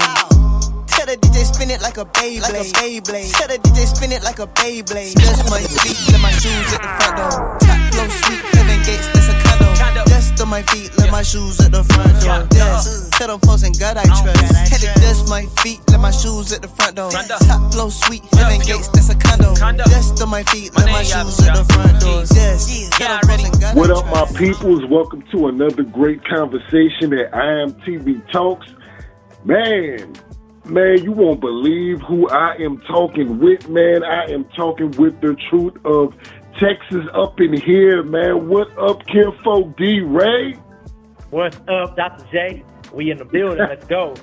Tell the DJ spin it like a Beyblade. Tell the DJ spin it like a Beyblade. Dust my feet, let my shoes at the front door. Top flow sweet, heaven gates, that's a condo. Dust on my feet, let my shoes at the front door. Dust, tell them folks in God I trust. Had to dust my feet, let my shoes at the front door. Top flow sweet, heaven gates, that's a condo. Dust on my feet, let my shoes at the front door. Dust, tell them folks in God I trust. What up, my peoples? Welcome to another great conversation at IMTV Talks. Man, you won't believe who I am talking with, man. I am talking with the truth of Texas up in here, man. What up, Kinfolk D. Ray? What's up, Dr. J? We in the building. Let's go.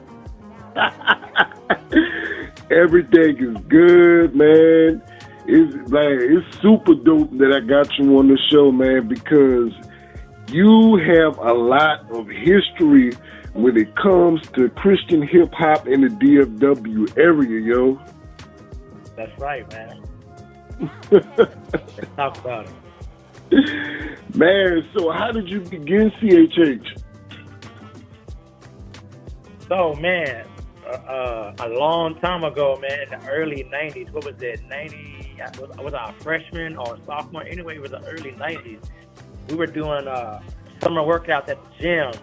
Everything is good, man. It's super dope that I got you on the show, man, because you have a lot of history when it comes to Christian hip-hop in the DFW area, yo. That's right, man. Let's talk about it. Man, so how did you begin CHH? So, man, a long time ago, man, in the early 90s, what was it, 90, was I a freshman or a sophomore? Anyway, it was the early 90s. We were doing summer workouts at the gym.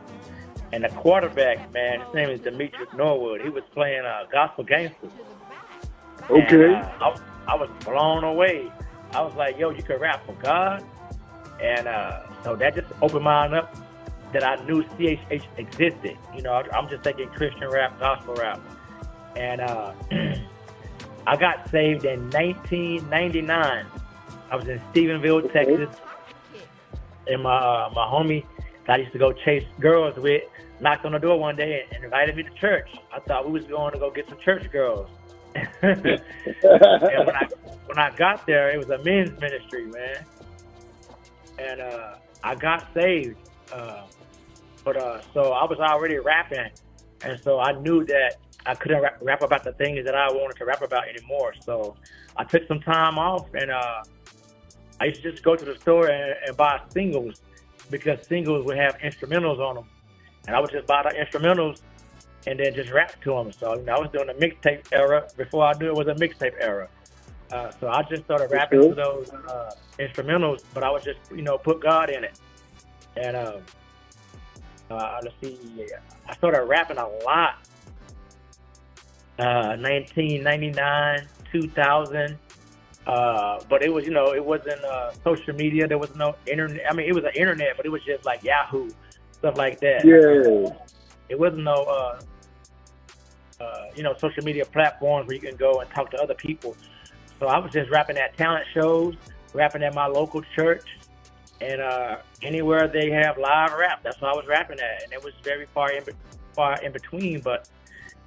And the quarterback, man, his name is Demetrius Norwood. He was playing gospel gangsters. Okay. And, I was blown away. I was like, yo, you can rap for God? And so that just opened my mind up that I knew CHH existed. You know, I'm just thinking Christian rap, gospel rap. And I got saved in 1999. I was in Stephenville, Texas. And my homie that I used to go chase girls with knocked on the door one day and invited me to church. I thought we was going to go get some church girls. And when I got there, it was a men's ministry, man. And I got saved. So I was already rapping. And so I knew that I couldn't rap about the things that I wanted to rap about anymore. So I took some time off, and I used to just go to the store and buy singles, because singles would have instrumentals on them. And I would just buy the instrumentals and then just rap to them. So, you know, I was doing the mixtape era. Before I knew it was a mixtape era. So I just started rapping to those instrumentals, but I would just, you know, put God in it. And let's see, I started rapping a lot. 1999, 2000. But it was, you know, it wasn't social media. There was no internet. I mean, it was an internet, but it was just like Yahoo, stuff like that. Yeah. It wasn't no, you know, social media platforms where you can go and talk to other people. So I was just rapping at talent shows, rapping at my local church, and anywhere they have live rap, that's what I was rapping at. And it was very far in between, but,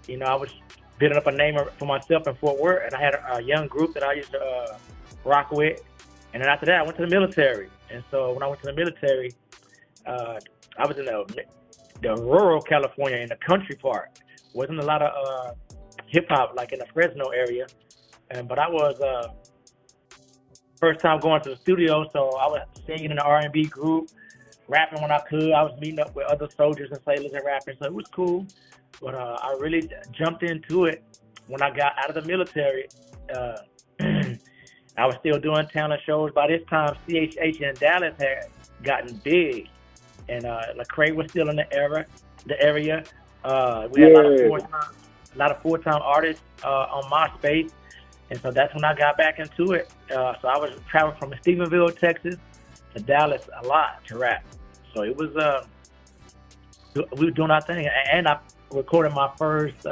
you know, I was building up a name for myself in Fort Worth, and I had a young group that I used to rock with. And then after that, I went to the military. And so when I went to the military, I was in the rural California, in the country part. Wasn't a lot of hip-hop like in the Fresno area. But I was first time going to the studio, so I was singing in the R&B group, rapping when I could. I was meeting up with other soldiers and sailors and rapping, so it was cool. But I really jumped into it when I got out of the military. I was still doing talent shows. By this time, CHH in Dallas had gotten big, and Lecrae was still in the area. We had a lot of full-time artists on MySpace, and so that's when I got back into it. So I was traveling from Stephenville, Texas, to Dallas a lot to rap. So it was we were doing our thing, and I recorded my first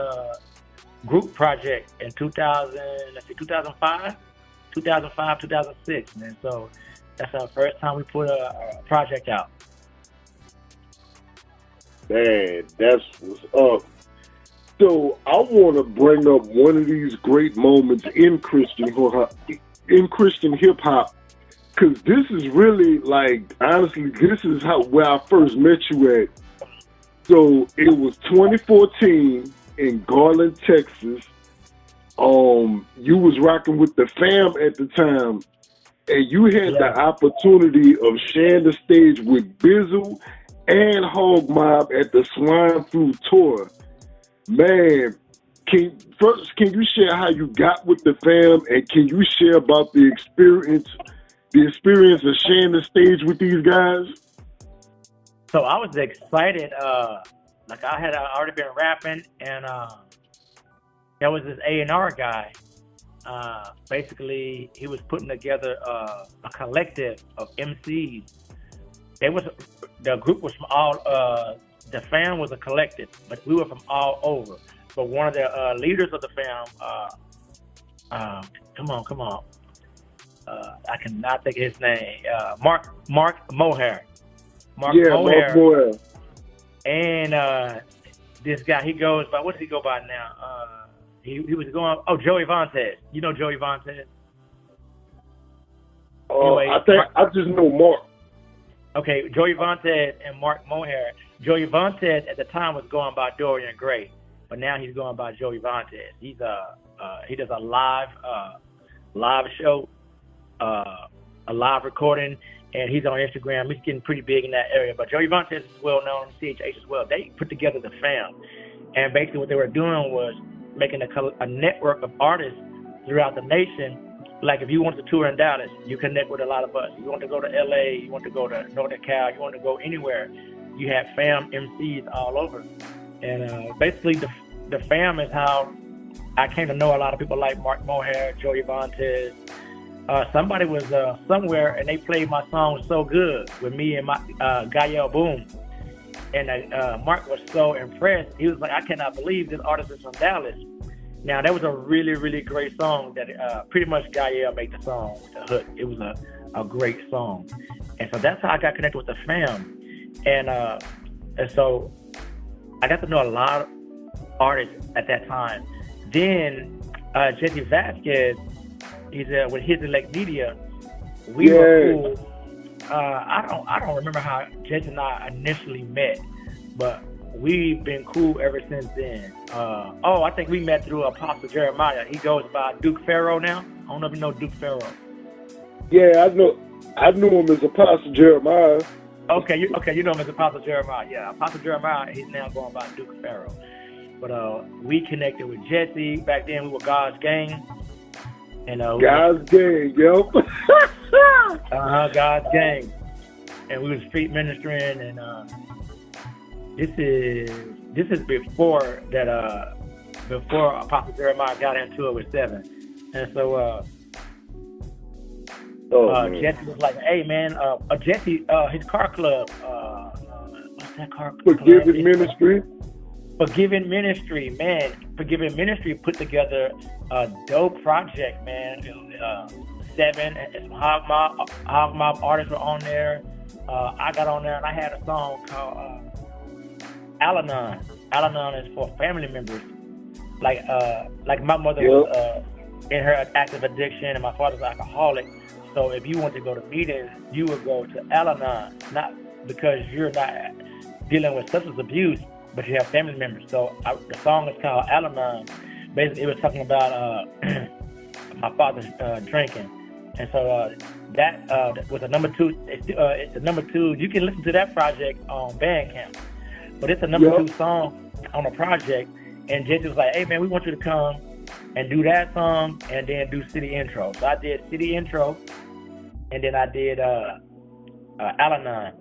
group project in 2005, 2006, man. So that's our first time we put a project out. Man, that's what's up. So I want to bring up one of these great moments in Christian hip hop, because this is really, like, honestly, this is where I first met you at. So it was 2014 in Garland, Texas. You was rocking with the Fam at the time, and you had the opportunity of sharing the stage with Bizzle and Hog Mob at the Swine Flu Tour. Man, can you share how you got with the fam, and can you share about the experience of sharing the stage with these guys? So I was excited. Like I had already been rapping, and there was this A&R guy. Basically, he was putting together a collective of MCs. The group was from all. The fam was a collective, but we were from all over. But one of the leaders of the fam, come on, I cannot think of his name. Mark Mohair. Mark Mohair. And this guy, he goes by, what does he go by now? He was going, Joey Vontez. You know Joey Vontez? Anyway, I just know Mark. Okay, Joey Vontez and Mark Mohair. Joey Vontez at the time was going by Dorian Gray, but now he's going by Joey Vontez. He does a live show, a live recording, and he's on Instagram. He's getting pretty big in that area. But Joey Vontez is well known, CHH as well. They put together the fam, and basically what they were doing was making a network of artists throughout the nation. Like if you want to tour in Dallas, you connect with a lot of us. You want to go to LA, you want to go to Northern Cal, you want to go anywhere. You have fam MCs all over. And basically the fam is how I came to know a lot of people like Mark Mohair, Joey Vontez. Somebody was somewhere and they played my song So Good with me and my Gael Boom. And Mark was so impressed. He was like, I cannot believe this artist is from Dallas. Now, that was a really, really great song that pretty much Gael made the song with the hook. It was a great song. And so that's how I got connected with the fam. And so I got to know a lot of artists at that time. Then Jesse Vasquez, he's with His Elect Media. We were cool. I don't remember how Jesse and I initially met, but we've been cool ever since then. I think we met through Apostle Jeremiah. He goes by Duke Pharaoh now. I don't know if you know Duke Pharaoh. Yeah, I knew him as Apostle Jeremiah. Okay, you know him as Apostle Jeremiah. Yeah, Apostle Jeremiah, he's now going by Duke Pharaoh. But we connected with Jesse. Back then, we were God's Gang. And, God's Gang, yo. God's Gang. And we was street ministering, and this is before Apostle Jeremiah got into it with Seven. And so Jesse was like, hey man, Jesse, his car club, what's that car club? Forgiving Ministry. Forgiving Ministry, man. Forgiving Ministry put together a dope project, man. Seven and some Hog Mob artists were on there. I got on there and I had a song called Al-Anon. Al-Anon is for family members. Like my mother was in her active addiction and my father's alcoholic. So if you want to go to meetings, you would go to Al-Anon, not because you're not dealing with substance abuse, but you have family members. So the song is called Al-Anon. Basically, it was talking about my father's drinking. And so that was a number 2. It's a number 2. You can listen to that project on Bandcamp. But it's a number 2 song on a project. And Jesse was like, hey, man, we want you to come and do that song and then do City Intro. So I did City Intro, and then I did Al-Anon.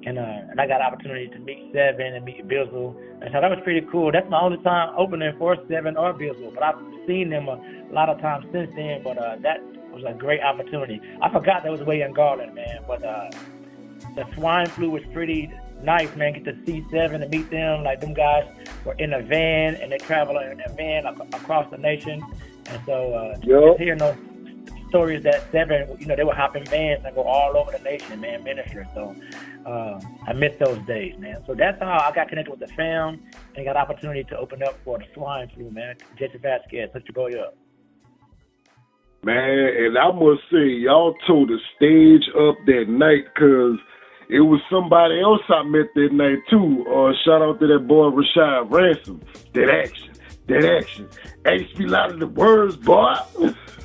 And I got an opportunity to meet Seven and meet Bizzle. And so that was pretty cool. That's my only time opening for Seven or Bizzle. But I've seen them a lot of times since then. But that was a great opportunity. I forgot that was way in Garland, man. But the swine flu was pretty nice, man. Get to see Seven and meet them. Like, them guys were in a van, and they travel in a van across the nation. And so just hearing those stories that Seven, they would hop in vans and go all over the nation, man, minister. So I miss those days, man. So that's how I got connected with the fam and got opportunity to open up for the swine flu, man. Jesse Vasquez, hook your boy up. Man, and I must say, y'all tore the stage up that night, because it was somebody else I met that night, too. Shout out to that boy, Rashad Ransom. That action. Ask me a lot of the words, boy.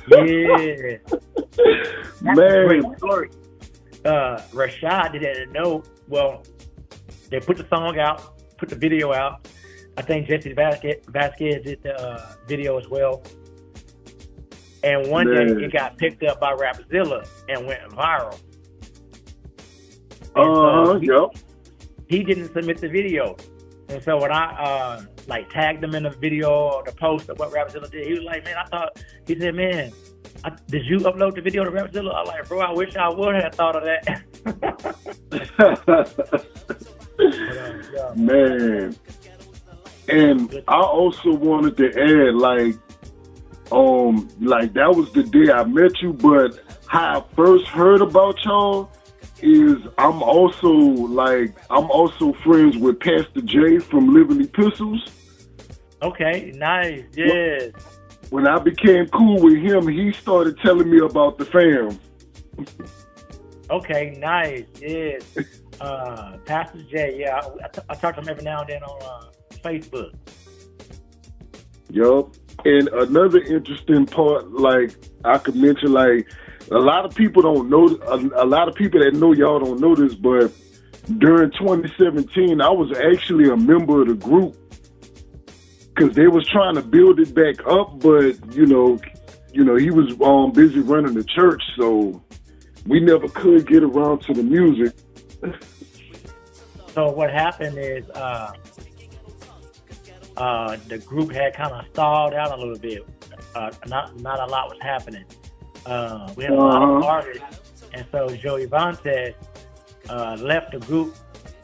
Yeah. That's man. A great story. Rashad didn't know. Well, they put the song out, put the video out. I think Jesse Vasquez did the video as well. And one day it got picked up by Rapzilla and went viral. Yep. He didn't submit the video. And so when I tagged him in the video or the post of what Rapzilla did, he was like, man, he said, man, did you upload the video to Rapzilla? I was like, bro, I wish I would have thought of that. Man. And I also wanted to add, that was the day I met you, but how I first heard about y'all is I'm also friends with Pastor J from Living Epistles. Okay, nice, yes. When I became cool with him, he started telling me about the fam. Okay, nice, yes. Pastor J, yeah, I talk to him every now and then on Facebook. Yup. And another interesting part, I could mention, a lot of people don't know, a lot of people that know y'all don't know this, but during 2017, I was actually a member of the group because they was trying to build it back up, but, he was busy running the church, so we never could get around to the music. So what happened is the group had kind of stalled out a little bit. Not a lot was happening. We had a lot of artists, and so Joey Vantes left the group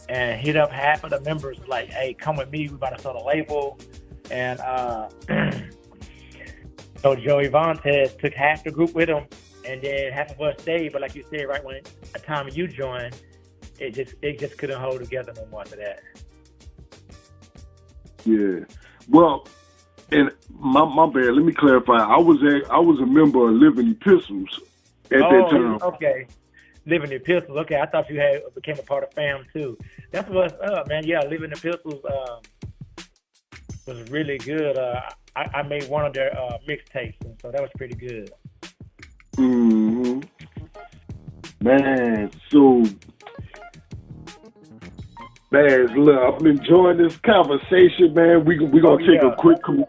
and hit up half of the members like, hey, come with me, we about to start a label. And so Joey Vantes took half the group with him, and then half of us stayed. But like you said, right when the time you joined, it just couldn't hold together no more after that. Yeah. Well, and my bad. Let me clarify. I was a member of Living Epistles at that time. Okay. Living Epistles. Okay, I thought you became a part of FAM too. That's what's up, man. Yeah, Living Epistles was really good. I made one of their mixtapes, and so that was pretty good. Mm-hmm. Man, so. Man, look, I'm enjoying this conversation, man. We're gonna take a quick we're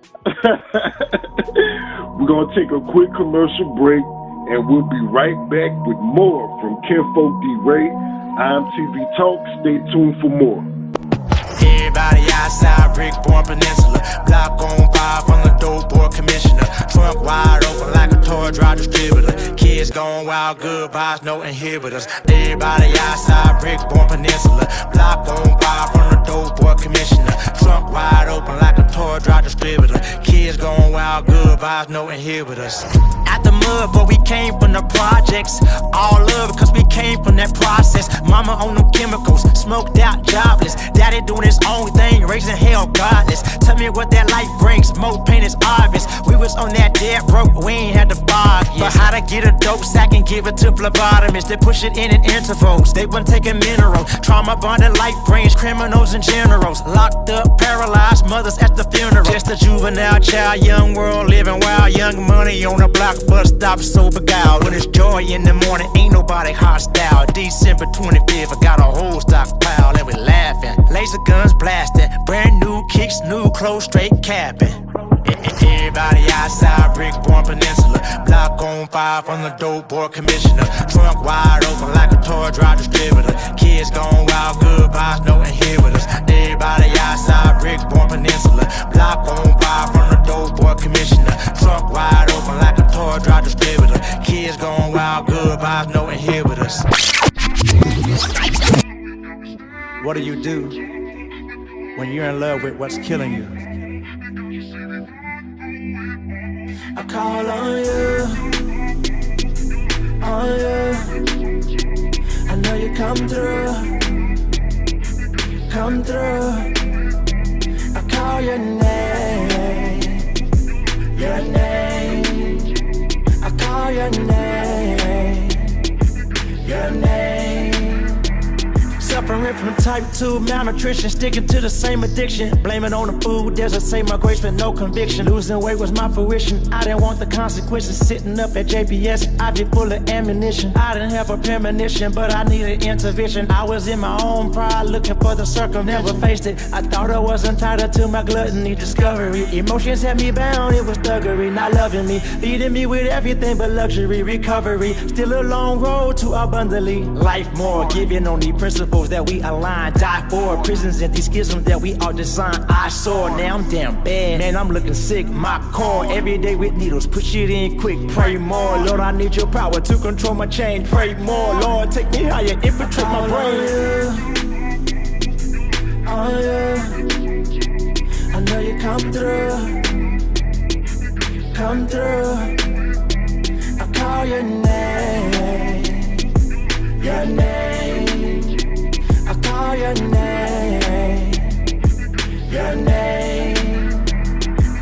gonna take a quick commercial break, and we'll be right back with more from Kinfolk D-Ray, IMTV Talk. Stay tuned for more. Everybody outside, Brickborn Peninsula. Block on fire from the dope boy commissioner. Trunk wide open like a toy drive distributor. Kids going wild, good vibes, no inhibitors. Everybody outside, Brickborn Peninsula. Block on fire from the dope boy commissioner. Trunk wide open like a toy drive distributor. Kids going wild, good vibes, no inhibitors. Out the mud, but we came from the projects. All love because we came from that process. Mama on them chemicals, smoked out, jobless. Daddy doing his own thing, raising hell godless. Tell me what that life brings, more pain is obvious. We was on that dead broke, we ain't had the fog. But how to get a dope sack and give it to phlebotomists? They push it in intervals, they wouldn't take a mineral. Trauma bonded life brings criminals and generals. Locked up, paralyzed mothers at the funeral. Just a juvenile child, young world living wild. Young money on the block, bus stop so beguiled. When it's joy in the morning, ain't nobody hostile. December 25th, I got a whole stockpile and we laughing. Laser guns blasting, brand new kicks, new clothes, straight capping. Everybody outside, Brickborn Peninsula. Block on fire from the dope boy commissioner. Trunk wide open like a toy drive distributor. Kids going wild, good vibes, no inhibitors. Everybody outside, Brickborn Peninsula. Block on fire from the dope boy commissioner. Trunk wide open like a toy drive distributor. Kids going wild, good vibes, no inhibitors. What do you do when you're in love with what's killing you? I call on you. I know you come through. I call your name. I call your name. Suffering straight from type 2 malnutrition, sticking to the same addiction. Blame it on the food, there's a say my grace with no conviction. Losing weight was my fruition, I didn't want the consequences. Sitting up at JPS, I be full of ammunition. I didn't have a premonition, but I needed intervention. I was in my own pride, looking for the circumvention. Never faced it, I thought I was entitled to my gluttony discovery. Emotions had me bound, it was thuggery, not loving me. Feeding me with everything but luxury, recovery. Still a long road to abundantly. Life more, giving on these principles that we align. Die for prisons and these schisms that we all design. I saw, now I'm damn bad. Man, I'm looking sick, my core. Every day with needles, push it in quick. Pray more, Lord, I need your power to control my change. Pray more, Lord, take me higher, infiltrate my brain. Oh yeah, I know you come through, come through. I call your name, your name. I call your name, your name.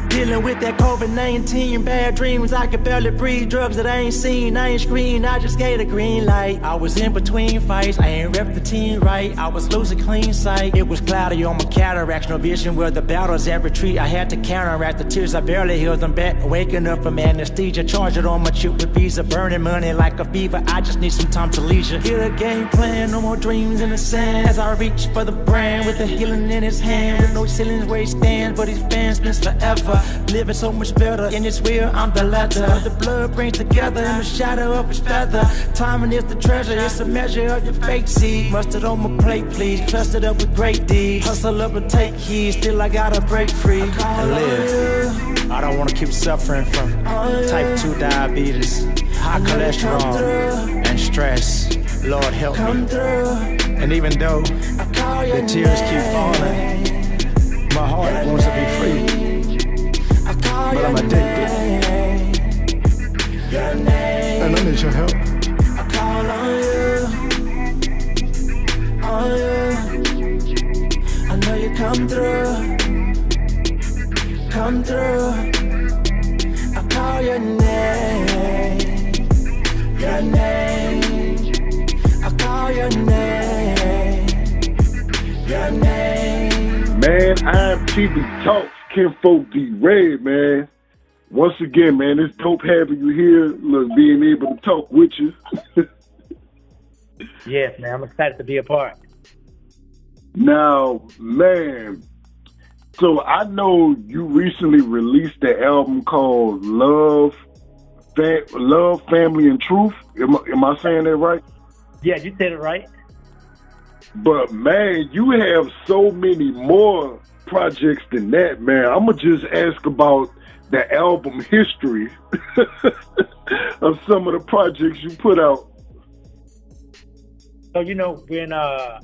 Dealing with that COVID-19, bad dreams, I could barely breathe. Drugs that I ain't seen, I ain't screened, I just gave a green light. I was in between fights, I ain't rep the team right. I was losing clean sight, it was cloudy on my cataracts. No vision where the battles at retreat. I had to counteract the tears, I barely held them back. Waking up from anesthesia, charge it on my chip with Visa. Burning money like a fever, I just need some time to leisure. Get a game plan, no more dreams in the sand. As I reach for the brand, with the healing in his hand. With no ceilings where he stands, but his fans spends forever. Living so much better, in his will, I'm the letter. The blood brings together in the shadow of his feather. Timing is the treasure, it's a measure of your fake seed. Mustard on my plate, please, trusted up with great deeds. Hustle up and take heed, still I gotta break free and live. I don't wanna keep suffering from type 2 diabetes, high cholesterol, and stress. Lord help me. And even though the tears keep falling, my heart wants to be free. But I'm addicted, and I need your help. I call on you, I know you come through, come through. I call your name, your name. I call your name, your name. Man, IMTV Talks, Kinfolk D-Red, man. Once again, man, it's dope having you here. Look, being able to talk with you. Yes, man, I'm excited to be a part. Now, man, so I know you recently released the album called Love, Family, and Truth. Am I saying that right? Yeah, you said it right. But, man, you have so many more projects than that, man. I'm going to just ask about the album history of some of the projects you put out. So, you know, when I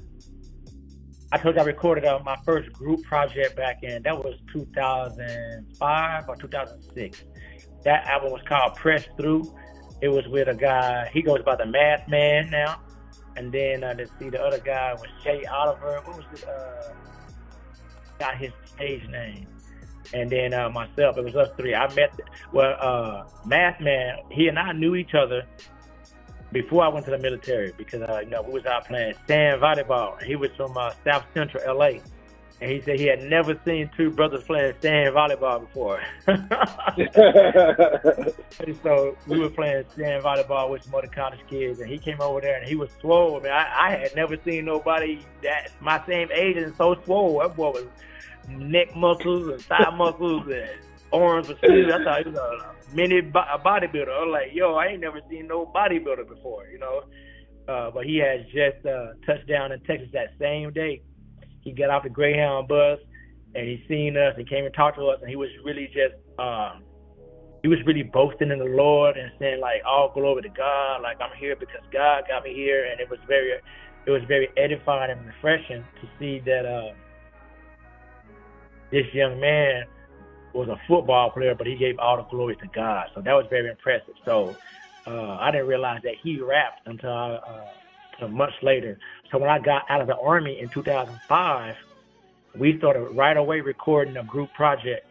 told you I recorded my first group project back in, that was 2005 or 2006. That album was called Press Through. It was with a guy, he goes by the Math Man now. And then, let's see, the other guy was Jay Oliver. What was it? Got his stage name. And then myself, it was us three. I met, Math Man, he and I knew each other before I went to the military because, you know, we was out playing sand volleyball. He was from South Central LA. And he said he had never seen two brothers playing sand volleyball before. So we were playing sand volleyball with some other college kids, and he came over there, and he was swole. Man, I had never seen nobody that my same age and so swole. That boy was neck muscles and thigh muscles and arms and sleeves. I thought he was a mini bodybuilder. I was like, yo, I ain't never seen no bodybuilder before, you know. But he had just touched down in Texas that same day. He got off the Greyhound bus, and he seen us and came and talked to us, and he was really just, he was really boasting in the Lord and saying, like, all glory to God, like, I'm here because God got me here, and it was very edifying and refreshing to see that this young man was a football player, but he gave all the glory to God, so that was very impressive. So I didn't realize that he rapped until much later. So when I got out of the Army in 2005, we started right away recording a group project.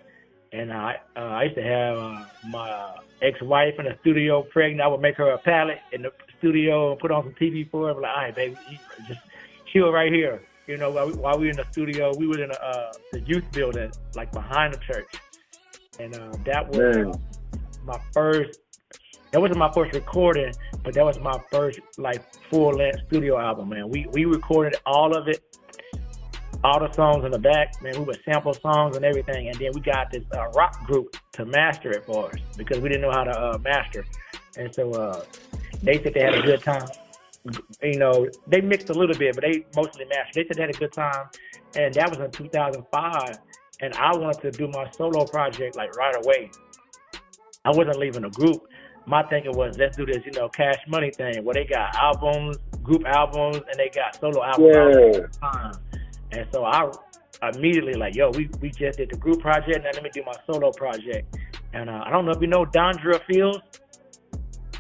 And I used to have my ex-wife in the studio pregnant. I would make her a pallet in the studio and put on some TV for her. Like, all right, baby, chill right here. You know, while we were in the studio, we were in the youth building, like behind the church. And that was my first, that wasn't my first recording, but that was my first, like, full-length studio album, man. We recorded all of it, all the songs in the back, man. We would sample songs and everything, and then we got this rock group to master it for us because we didn't know how to master. And so they said they had a good time. You know, they mixed a little bit, but they mostly mastered. They said they had a good time, and that was in 2005, and I wanted to do my solo project, like, right away. I wasn't leaving the group. My thinking was, let's do this, you know, Cash Money thing, where they got albums, group albums, and they got solo albums all the time. And so I immediately, like, yo, we just did the group project, now let me do my solo project. And I don't know if you know Dondra Fields.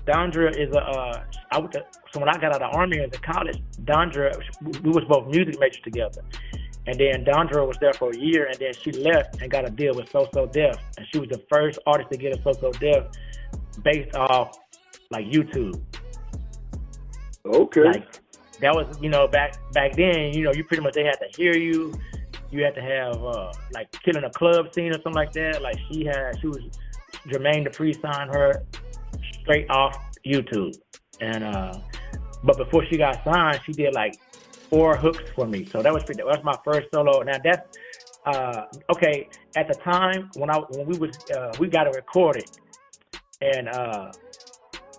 Dondra is so when I got out of the Army and in college, Dondra, we was both music majors together. And then Dondra was there for a year, and then she left and got a deal with So So Def. And she was the first artist to get a So So Def based off, like, YouTube. Okay. Like, that was, you know, back then, you know, you pretty much, they had to hear you. You had to have, like, Killing a Club scene or something like that. Like, she was, Jermaine Dupri signed her straight off YouTube. And, but before she got signed, she did, like, 4 hooks for me. So that was my first solo. Now that's, okay, at the time, when we got it recorded, and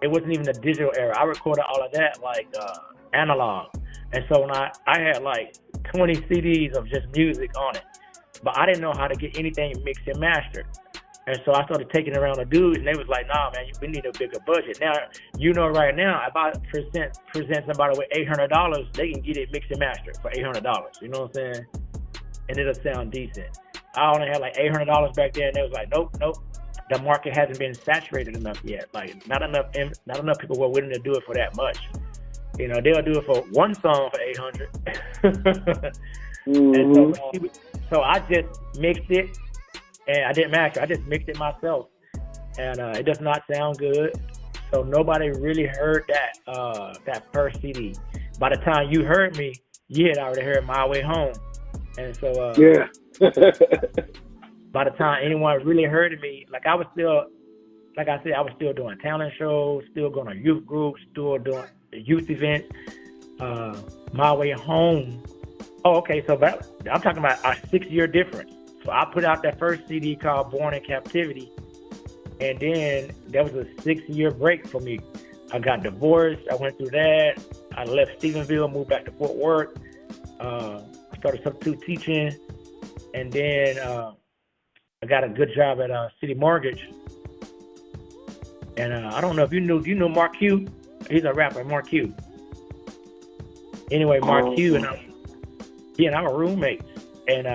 it wasn't even the digital era. I recorded all of that, like, analog. And so when I had like 20 CDs of just music on it, but I didn't know how to get anything mixed and mastered. And so I started taking it around the dudes, and they was like, nah, man, we need a bigger budget. Now, you know, right now, if I present somebody with $800, they can get it mixed and mastered for $800. You know what I'm saying? And it'll sound decent. I only had like $800 back then, and they was like, nope. The market hasn't been saturated enough yet. Like, not enough people were willing to do it for that much. You know, they'll do it for one song for $800. And so I just mixed it, and I didn't master. I just mixed it myself, and it does not sound good. So nobody really heard that first CD. By the time you heard me, you had already heard My Way Home, and so by the time anyone really heard me, like, I was still, like I said, I was still doing talent shows, still going to youth groups, still doing youth events. My Way Home. Oh, okay. So I'm talking about a 6-year difference. So I put out that first CD called Born in Captivity, and then there was a 6-year break for me. I got divorced. I went through that. I left Stephenville, moved back to Fort Worth. Started substitute teaching, and then I got a good job at City Mortgage. And I don't know if you know Mark Q. He's a rapper, Mark Q. Anyway, Mark Q and I were roommates. And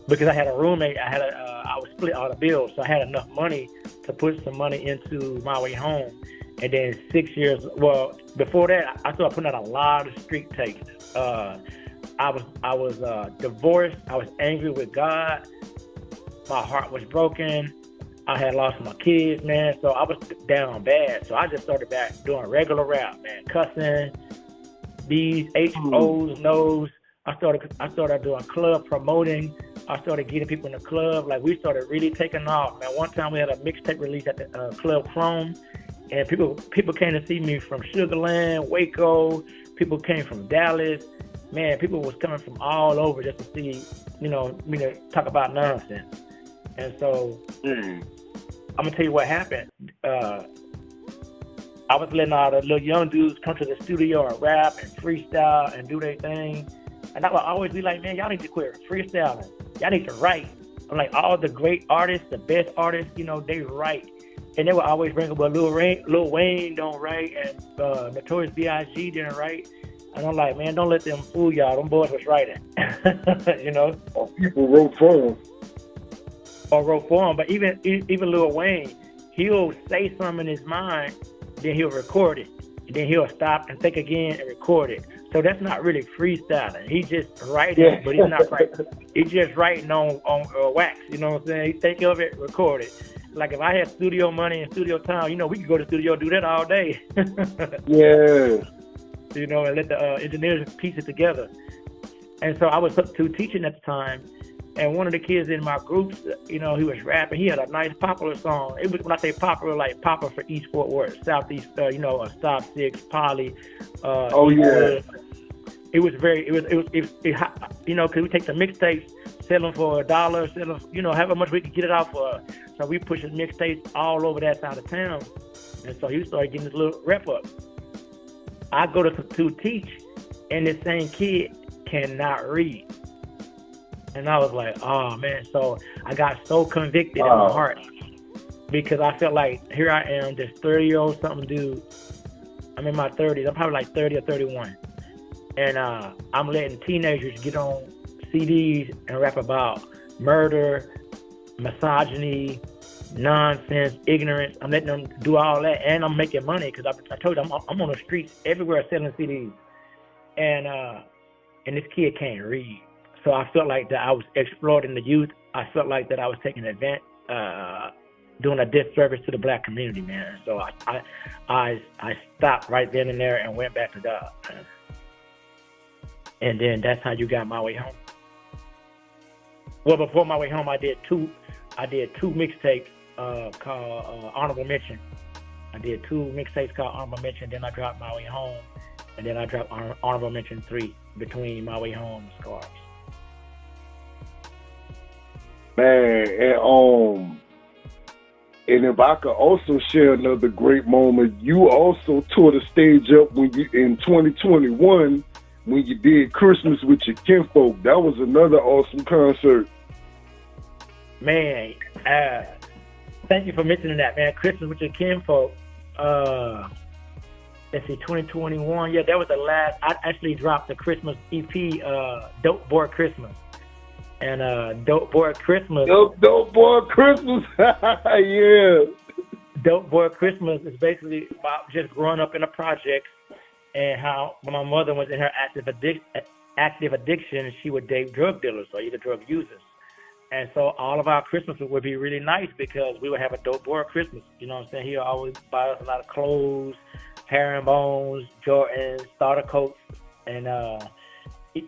because I had a roommate, I was split all the bills, so I had enough money to put some money into My Way Home. And then 6 years, well, before that, I started putting out a lot of street tapes. I was divorced. I was angry with God. My heart was broken. I had lost my kids, man. So I was down bad. So I just started back doing regular rap, man, cussing, B's, H-O's, no's. I started doing club promoting. I started getting people in the club. Like, we started really taking off, man. One time we had a mixtape release at the Club Chrome, and people came to see me from Sugar Land, Waco. People came from Dallas. Man, people was coming from all over just to see, you know, me to talk about nonsense. And so I'm gonna tell you what happened. I was letting all the little young dudes come to the studio and rap and freestyle and do their thing. And I would always be like, man, y'all need to quit freestyling. Y'all need to write. I'm like, all the great artists, the best artists, you know, they write. And they would always bring up, Lil Wayne don't write, and Notorious B.I.G. didn't write. And I'm like, man, don't let them fool y'all. Them boys was writing, you know. Or people wrote for him. But even Lil Wayne, he'll say something in his mind, then he'll record it. And then he'll stop and think again and record it. So that's not really freestyling. He's just writing, but he's not writing. He's just writing on wax. You know what I'm saying? He think of it, record it. Like, if I had studio money and studio time, you know, we could go to the studio and do that all day. Yeah. you know, and let the engineers piece it together. And so I was substitute teaching at the time, and one of the kids in my groups, you know, he was rapping. He had a nice popular song. It was, when I say popular, like popular for East Fort Worth, Southeast, you know, Stop 6, Poly. Yeah. It was very, you know, because we take the mixtapes, sell them for $1, sell them, you know, however much we could get it out for. So we push his mixtapes all over that side of town. And so he started getting this little rep up. I go to teach, and this same kid cannot read. And I was like, oh, man. So I got so convicted in my heart because I felt like here I am, this 30-year-old something dude. I'm in my 30s. I'm probably like 30 or 31. And I'm letting teenagers get on CDs and rap about murder, misogyny, nonsense, ignorance. I'm letting them do all that, and I'm making money because I told you I'm on the streets everywhere selling CDs. And this kid can't read. So I felt like that I was exploiting the youth. I felt like that I was taking advantage, doing a disservice to the black community, man. So I stopped right then and there and went back to God. And then that's how you got My Way Home. Well, before My Way Home, I did two mixtapes called Honorable Mention. I did 2 mixtapes called Honorable Mention. Then I dropped My Way Home, and then I dropped Honorable Mention 3 between My Way Home and Scars. Man, and if I could also share another great moment, you also tore the stage up when you in 2021 when you did Christmas with your Kinfolk. That was another awesome concert. Man, thank you for mentioning that, man. Christmas with your Kinfolk. Let's see, 2021. Yeah, that was the last. I actually dropped the Christmas EP, Dope Boy Christmas. And Dope Boy Christmas. Dope Boy Christmas. Yeah. Dope Boy Christmas is basically about just growing up in the projects and how when my mother was in her active addiction, she would date drug dealers or either drug users. And so all of our Christmases would be really nice because we would have a Dope Boy Christmas. You know what I'm saying? He would always buy us a lot of clothes, herringbones, Jordans, starter coats. And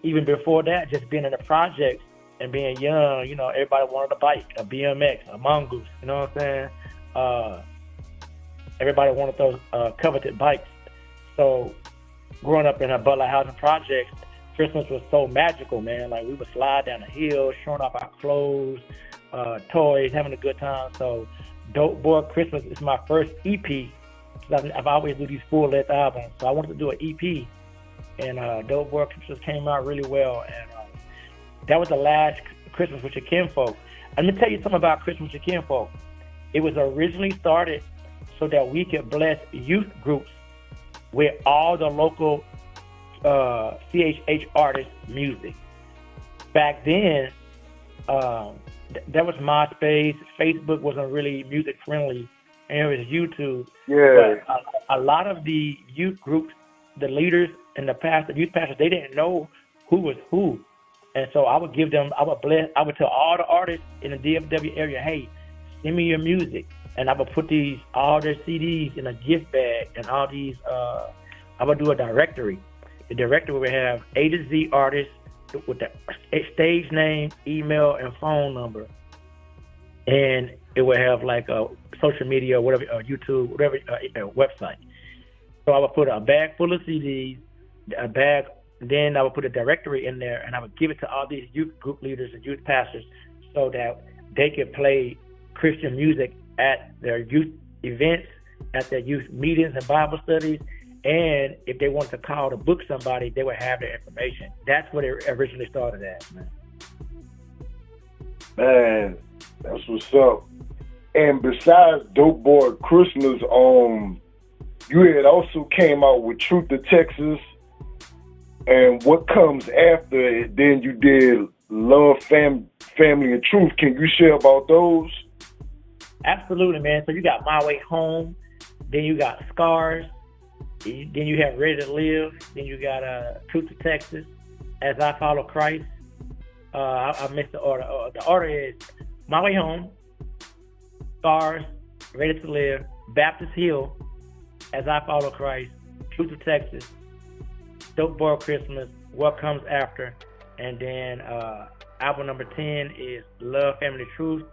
even before that, just being in the projects and being young, you know, everybody wanted a bike, a BMX, a Mongoose. You know what I'm saying? Everybody wanted those coveted bikes. So growing up in a Butler housing projects, Christmas was so magical, man. Like we would slide down the hill, showing off our clothes, toys, having a good time. So Dope Boy Christmas is my first EP. I've always do these full-length albums. So I wanted to do an EP. And Dope Boy Christmas came out really well. And that was the last Christmas with your Kinfolk. Let me tell you something about Christmas with your Kinfolk. It was originally started so that we could bless youth groups with all the local CHH artists' music. Back then, that was MySpace. Facebook wasn't really music friendly, and it was YouTube. Yeah. But a lot of the youth groups, the leaders and the youth pastors, they didn't know who was who. And so I would tell all the artists in the DFW area, hey, send me your music. And I would put all their CDs in a gift bag and all these, I would do a directory. The directory would have A to Z artists with the stage name, email, and phone number. And it would have like a social media, whatever, YouTube, whatever, website. So I would put a bag full of CDs, then I would put a directory in there, and I would give it to all these youth group leaders and youth pastors so that they could play Christian music at their youth events, at their youth meetings and Bible studies. And if they wanted to call to book somebody, they would have their information. That's what it originally started at, man. Man, that's what's up. And besides Dope Boy Christmas, you had also came out with Truth to Texas. And what comes after it, then you did Love, Family, and Truth. Can you share about those? Absolutely, man. So you got My Way Home, then you got Scars, then you have Ready to Live, then you got Truth to Texas, As I Follow Christ. I missed the order. The order is My Way Home, Scars, Ready to Live, Baptist Hill, As I Follow Christ, Truth to Texas, Dope Boy Christmas, What Comes After, and then album number 10 is Love, Family, Truth,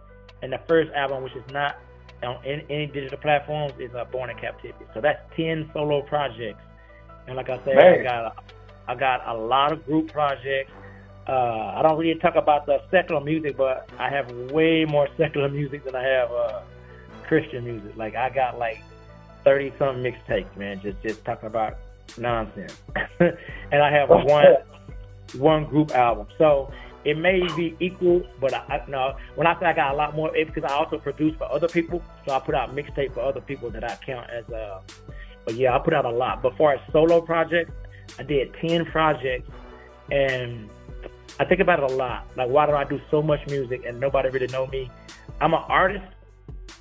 and the first album, which is not on any digital platforms, is Born in Captivity. So that's 10 solo projects, and like I said, I got a lot of group projects. I don't really talk about the secular music, but I have way more secular music than I have Christian music. Like I got like 30-something mixtapes, man, just talking about nonsense. And I have one group album. So it may be equal, but no. When I say I got a lot more, it's because I also produce for other people. So I put out mixtape for other people that I count as but yeah, I put out a lot. But for a solo project, I did 10 projects, and I think about it a lot. Like, why do I do so much music and nobody really know me? I'm an artist,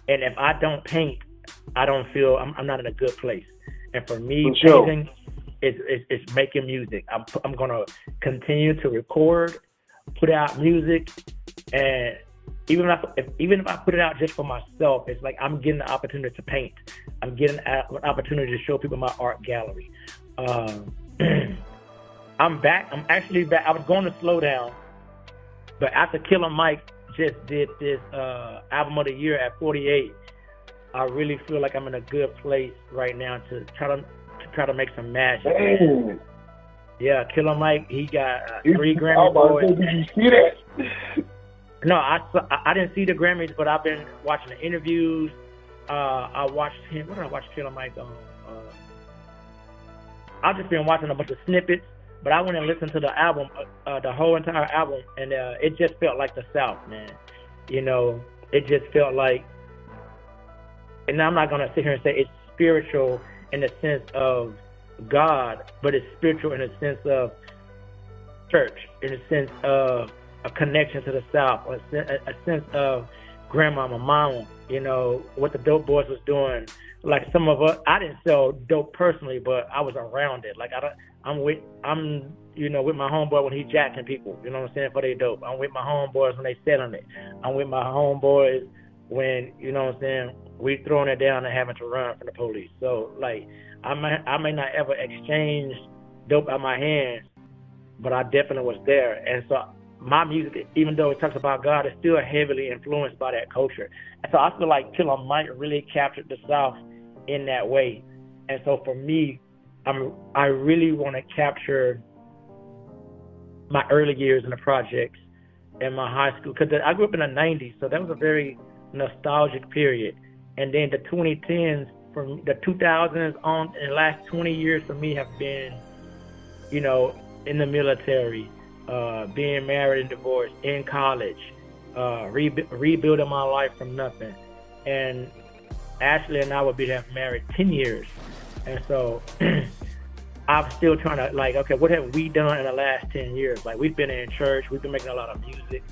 and if I don't paint, I don't feel I'm not in a good place. And for me, painting is making music. I'm gonna continue to record, put out music, and even if I put it out just for myself, it's like I'm getting the opportunity to paint. I'm getting an opportunity to show people my art gallery. I'm back. I'm actually back. I was going to slow down, but after Killer Mike just did this album of the year at 48, I really feel like I'm in a good place right now to try to make some magic. Damn. Yeah, Killer Mike, he got 3 Grammy Awards. Did you see that? No, I didn't see the Grammys, but I've been watching the interviews. I watched him. What did I watch Killer Mike on? I've just been watching a bunch of snippets, but I went and listened to the album, the whole entire album, and it just felt like the South, man. You know, it just felt like, and I'm not going to sit here and say it's spiritual in the sense of God, but it's spiritual in the sense of church, in the sense of a connection to the South, a sense of grandmama, mama, you know, what the Dope Boys was doing. Like some of us, I didn't sell dope personally, but I was around it. Like I'm with my homeboy when he jacking people, you know what I'm saying, for their dope. I'm with my homeboys when they selling it. I'm with my homeboys when, you know what I'm saying, we throwing it down and having to run from the police. So like I may not ever exchange dope out my hands, but I definitely was there. And so my music, even though it talks about God, is still heavily influenced by that culture. And so I feel like Killer Mike really captured the South in that way. And so for me, I really want to capture my early years in the projects and my high school, because I grew up in the 90s, so that was a very nostalgic period. And then the 2010s, from the 2000s on, and the last 20 years for me have been, you know, in the military, being married and divorced, in college, rebuilding my life from nothing. And Ashley and I would be married 10 years. And so I'm still trying to, like, okay, what have we done in the last 10 years? Like, we've been in church, we've been making a lot of music.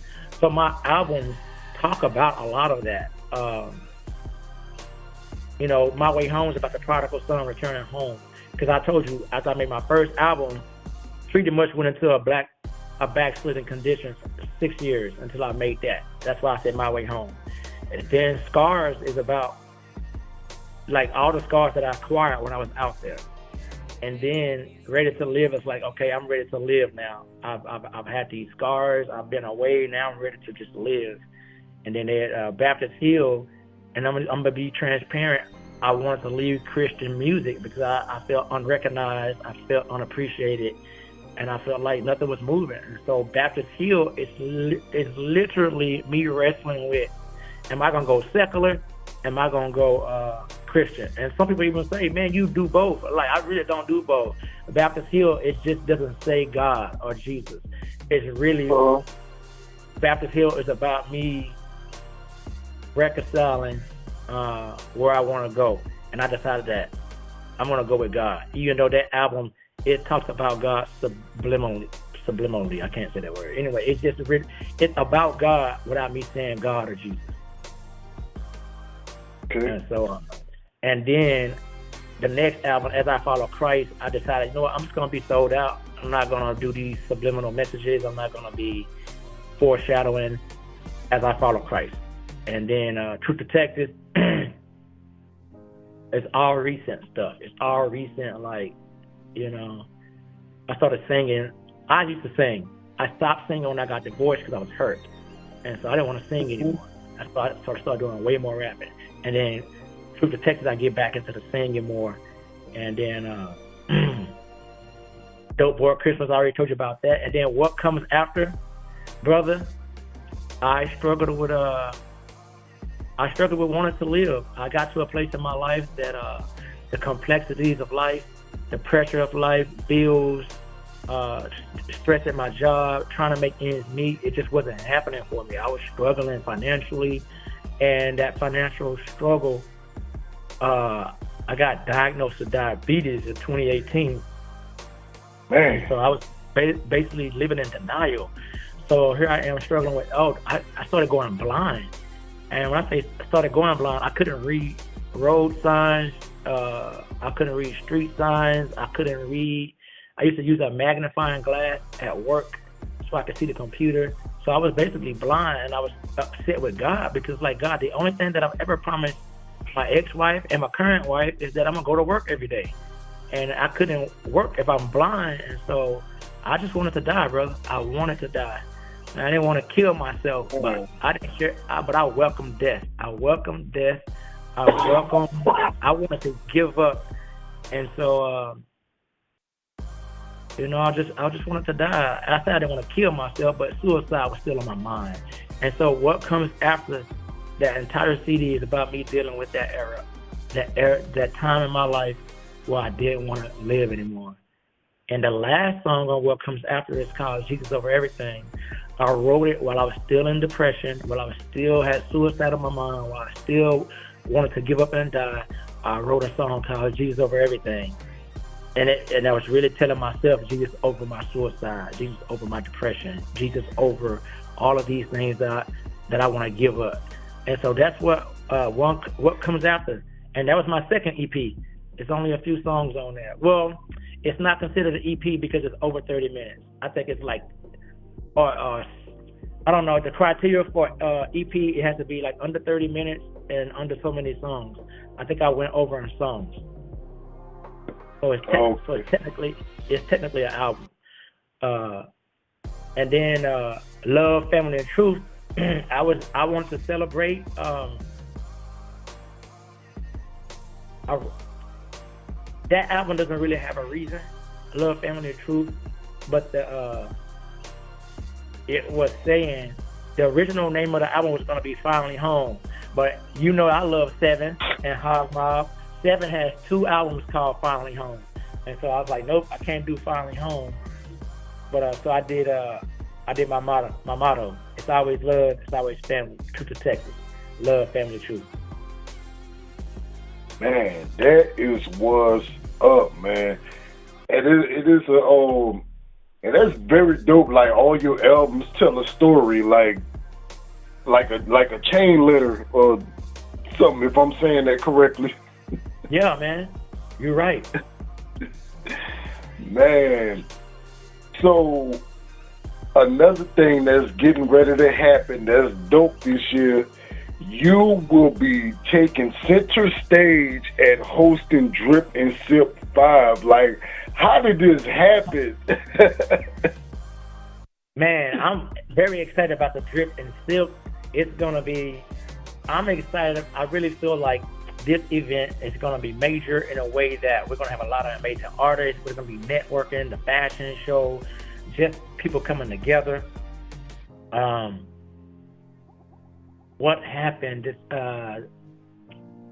So my albums talk about a lot of that. You know, My Way Home is about the prodigal son returning home. Because I told you, after I made my first album, pretty much went into a backsliding condition for 6 years until I made that. That's why I said My Way Home. And then Scars is about, like, all the scars that I acquired when I was out there. And then Ready to Live is like, okay, I'm ready to live now. I've had these scars. I've been away. Now I'm ready to just live. And then at Baptist Hill, and I'm going to be transparent, I wanted to leave Christian music because I felt unrecognized. I felt unappreciated. And I felt like nothing was moving. And so Baptist Hill is literally me wrestling with, am I going to go secular? Am I going to go Christian? And some people even say, man, you do both. Like, I really don't do both. Baptist Hill, it just doesn't say God or Jesus. It's really, Baptist Hill is about me reconciling where I want to go. And I decided that I'm going to go with God. Even though that album, it talks about God subliminally. I can't say that word. Anyway, it's about God without me saying God or Jesus. Okay. And so, and then the next album, As I Follow Christ, I decided, you know what, I'm just going to be sold out. I'm not going to do these subliminal messages. I'm not going to be foreshadowing As I Follow Christ. And then Truth to Texas, it's all recent stuff. It's all recent, like, you know, I started singing. I used to sing. I stopped singing when I got divorced because I was hurt, and so I didn't want to sing anymore. I started doing way more rapping, and then through to Texas, I get back into the singing more, and then Dope Boy Christmas. I already told you about that, and then what comes after, brother? I struggled with wanting to live. I got to a place in my life that the complexities of life, the pressure of life, bills, stress at my job, trying to make ends meet, it just wasn't happening for me. I was struggling financially, and that financial struggle, I got diagnosed with diabetes in 2018. Man. So I was basically living in denial. So here I am struggling with, I started going blind. And when I say started going blind, I couldn't read road signs. I couldn't read street signs. I couldn't read. I used to use a magnifying glass at work so I could see the computer. So I was basically blind, and I was upset with God because, like, God, the only thing that I've ever promised my ex-wife and my current wife is that I'm going to go to work every day. And I couldn't work if I'm blind. And so I just wanted to die, brother. I wanted to die. And I didn't want to kill myself, but I didn't care. But I welcomed death. I welcomed death. I wanted to give up. And so, I just wanted to die. I said I didn't want to kill myself, but suicide was still on my mind. And so what comes after that entire CD is about me dealing with that era, that time in my life where I didn't want to live anymore. And the last song on what comes after is called Jesus Over Everything. I wrote it while I was still in depression, while I was still had suicide on my mind, while I still wanted to give up and die. I wrote a song called Jesus Over Everything. And I was really telling myself, Jesus over my suicide, Jesus over my depression, Jesus over all of these things that I want to give up. And so that's what comes after. And that was my second EP. It's only a few songs on there. Well, it's not considered an EP because it's over 30 minutes. I think it's like, I don't know, the criteria for EP, it has to be like under 30 minutes and under so many songs. I think I went over in songs. So it's technically an album. And then Love, Family, and Truth. I wanted to celebrate. That album doesn't really have a reason. Love, Family, and Truth, but it was saying the original name of the album was going to be Finally Home. But I love Seven and Hog Mob. Seven has 2 albums called Finally Home. And so I was like, nope, I can't do Finally Home. But so I did my motto. It's always love, it's always family. Truth to Texas. Love, family, truth. Man, that is what's up, man. And it is and that's very dope. Like all your albums tell a story, like a chain letter or something, if I'm saying that correctly. Yeah, man, you're right. Man, so another thing that's getting ready to happen that's dope this year, you will be taking center stage and hosting Drip and Sip 5. Like, how did this happen? Man, I'm very excited about the Drip and Sip. I'm excited. I really feel like this event is going to be major in a way that we're going to have a lot of amazing artists. We're going to be networking, the fashion show, just people coming together. What happened? I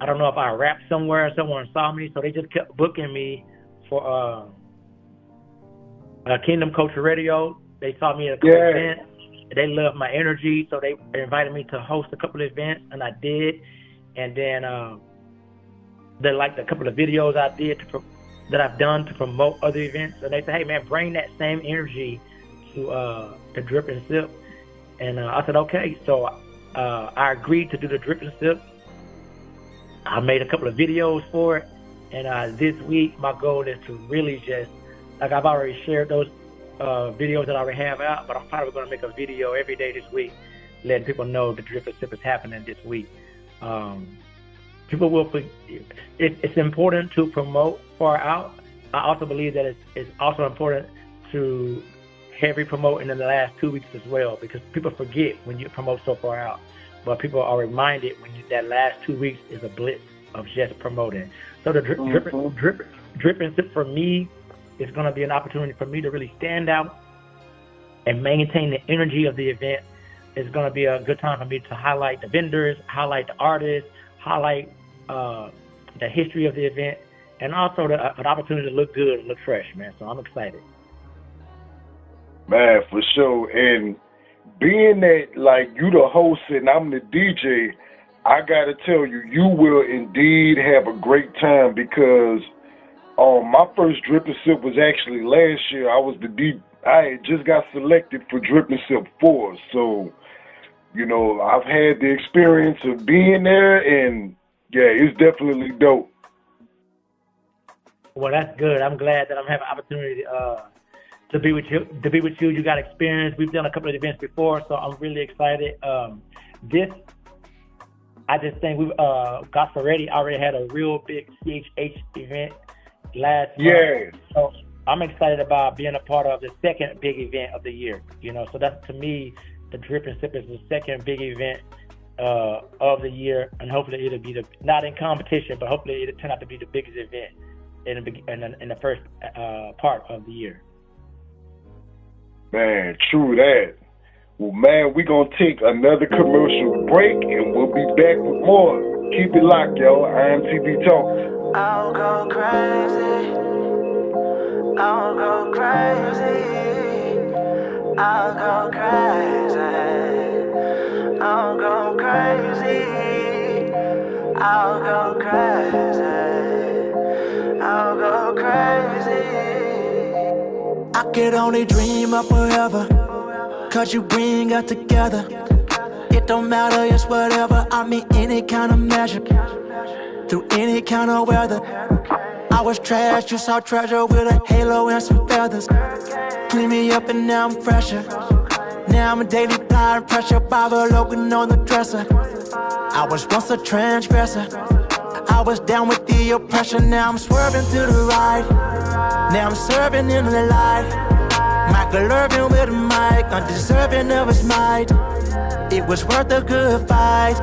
don't know if I rapped somewhere, someone saw me, so they just kept booking me for Kingdom Culture Radio. They saw me at a couple events. They loved my energy, so they invited me to host a couple of events, and I did. And then they liked a couple of videos I did that I've done to promote other events. And they said, hey, man, bring that same energy to the Drip and Sip. And I said, okay. So I agreed to do the Drip and Sip. I made a couple of videos for it. And this week, my goal is to really just, like I've already shared those videos that I already have out, but I'm probably going to make a video every day this week, letting people know the Drip and Sip is happening this week. People will. It's important to promote far out. I also believe that it's also important to heavy promoting in the last 2 weeks as well, because people forget when you promote so far out, but people are reminded when that last 2 weeks is a blitz of just promoting. So the drip and sip for me is going to be an opportunity for me to really stand out and maintain the energy of the event. It's going to be a good time for me to highlight the vendors, highlight the artists, highlight the history of the event, and also an opportunity to look good and look fresh, man. So I'm excited. Man, for sure. And being that, like, you the host and I'm the DJ, I got to tell you, you will indeed have a great time, because my first Drip and Sip was actually last year. I had just got selected for Drip and Sip 4. So, you know, I've had the experience of being there, and, yeah, it's definitely dope. Well, that's good. I'm glad that I'm having an opportunity to be with you. You got experience. We've done a couple of events before, so I'm really excited. I just think Got Ready already had a real big CHH event last month. So I'm excited about being a part of the second big event of the year. You know, so that's, to me, the Drip and Sip is the second big event of the year, and hopefully it'll be not in competition, but hopefully it'll turn out to be the biggest event in the first part of the year. Man, true that. Well, man, we're going to take another commercial break, and we'll be back with more. Keep it locked, yo. IMTV Talk. I'll go crazy. I'll go crazy. I'll go crazy. I'll go crazy. I'll go crazy. I'll go crazy. I could only dream of forever, 'cause you bring us together. It don't matter, it's whatever. I mean any kind of measure, through any kind of weather. I was trash, you saw treasure with a halo and some feathers. Clean me up and now I'm fresher. Now I'm a daily blind pressure, Bible open on the dresser. I was once a transgressor, I was down with the oppression. Now I'm swerving to the right, now I'm serving in the light. Michael Irvin with a mic, undeserving of his might. It was worth a good fight.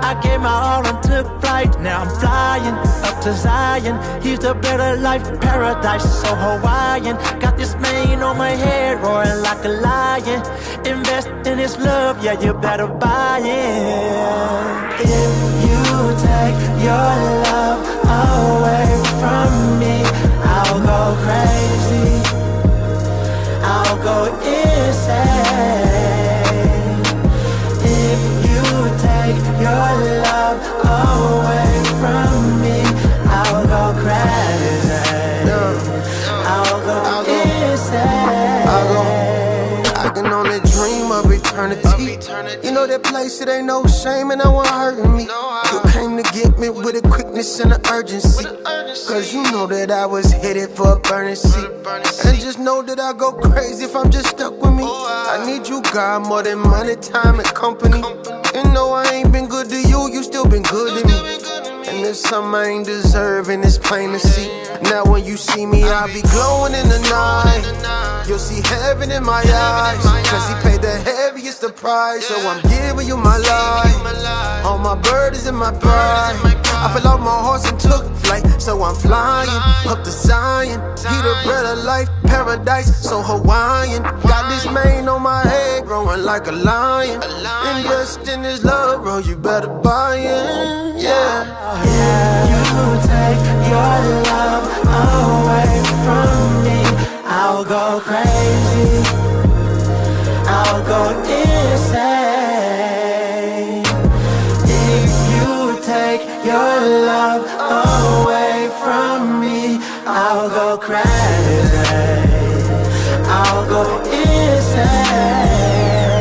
I gave my all and took flight. Now I'm flying up to Zion. Here's the better life, paradise so Hawaiian. Got this mane on my head, roaring like a lion. Invest in his love, yeah, you better buy it. If you take your love away from me, I'll go crazy, I'll go insane. If you take your love away from me, I'll go crazy, I'll go insane. I can only dream of eternity. You know that place, it ain't no shame and no one hurting me. You came to get me with a quickness and an urgency, 'cause you know that I was headed for a burning seat. And just know that I go crazy if I'm just stuck with me. I need you, God, more than money, time, and company. And no, I ain't been good to you, you still been good to me. And there's something I ain't deserving, it's plain to see. Now when you see me, I'll be glowing in the night. You'll see heaven in my eyes, 'cause he paid the heaviest of price. So I'm giving you my life, all my burdens in my pride. I fell off my horse and took flight, so I'm flying up to Zion. He the bread of life, paradise so Hawaiian. Got this mane on my head, growing like a lion. Invest in his love, bro, you better buy it, yeah. You take your love away from me, I'll go crazy, I'll go insane. If you take your love away from me, I'll go crazy, I'll go insane.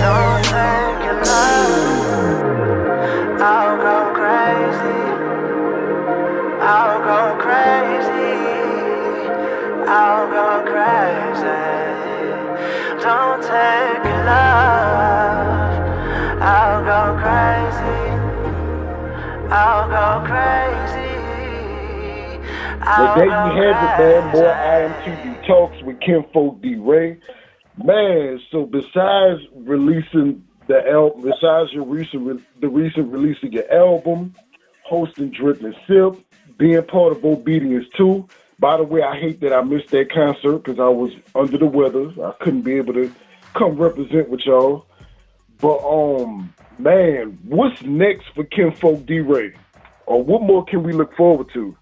Don't take your love, I'll go crazy, I'll go crazy, I'll go crazy. Don't take your love, I'll go crazy, I'll go crazy, Well, there you have it, man. More IMTV talks with Kinfolk D. Ray. Man, so besides releasing the album, besides the recent release of your album, hosting Drip and Sip, being part of Obedience 2. By the way, I hate that I missed that concert because I was under the weather. I couldn't be able to come represent with y'all. But man, what's next for Kinfolk D. Ray? Or what more can we look forward to?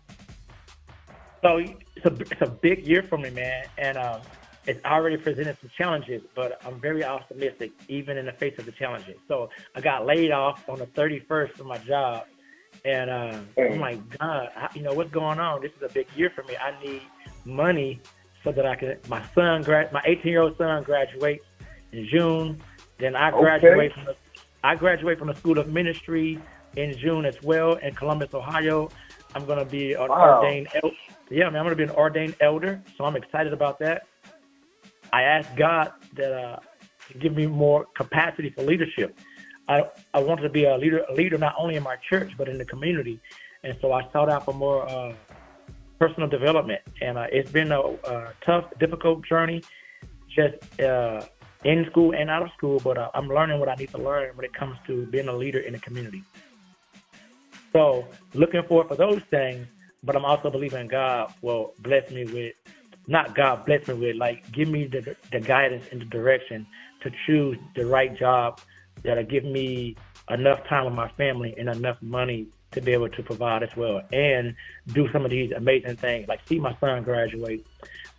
So it's a big year for me, man, and it's already presented some challenges, but I'm very optimistic, even in the face of the challenges. So I got laid off on the 31st from my job, and I'm like, God, what's going on? This is a big year for me. I need money so that I can. My 18-year-old son graduates in June. Then I graduate from the School of Ministry in June as well in Columbus, Ohio. I'm going to be an ordained elder. Yeah, man, I'm going to be an ordained elder, so I'm excited about that. I asked God that to give me more capacity for leadership. I wanted to be a leader not only in my church but in the community, and so I sought out for more personal development. And it's been a tough, difficult journey, just in school and out of school. But I'm learning what I need to learn when it comes to being a leader in the community. So looking forward for those things. But I'm also believing God will bless me with, give me the guidance and the direction to choose the right job that'll give me enough time with my family and enough money to be able to provide as well, and do some of these amazing things, like see my son graduate,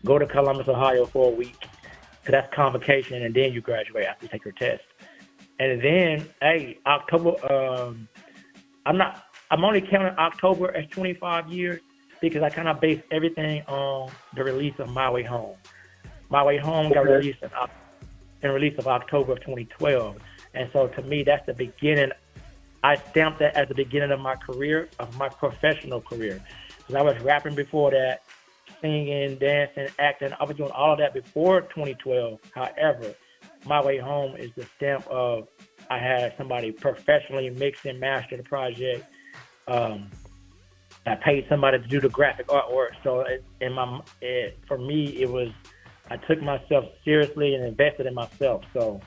go to Columbus, Ohio for a week, because that's convocation, and then you graduate after you take your test. And then, October, I'm only counting October as 25 years because I kind of base everything on the release of My Way Home. My Way Home got released in release of October of 2012. And so to me, that's the beginning. I stamped that as the beginning of my career, of my professional career. Because I was rapping before that, singing, dancing, acting. I was doing all of that before 2012. However, My Way Home is the stamp of I had somebody professionally mix and master the project. I paid somebody to do the graphic artwork. So for me, it was, I took myself seriously and invested in myself. So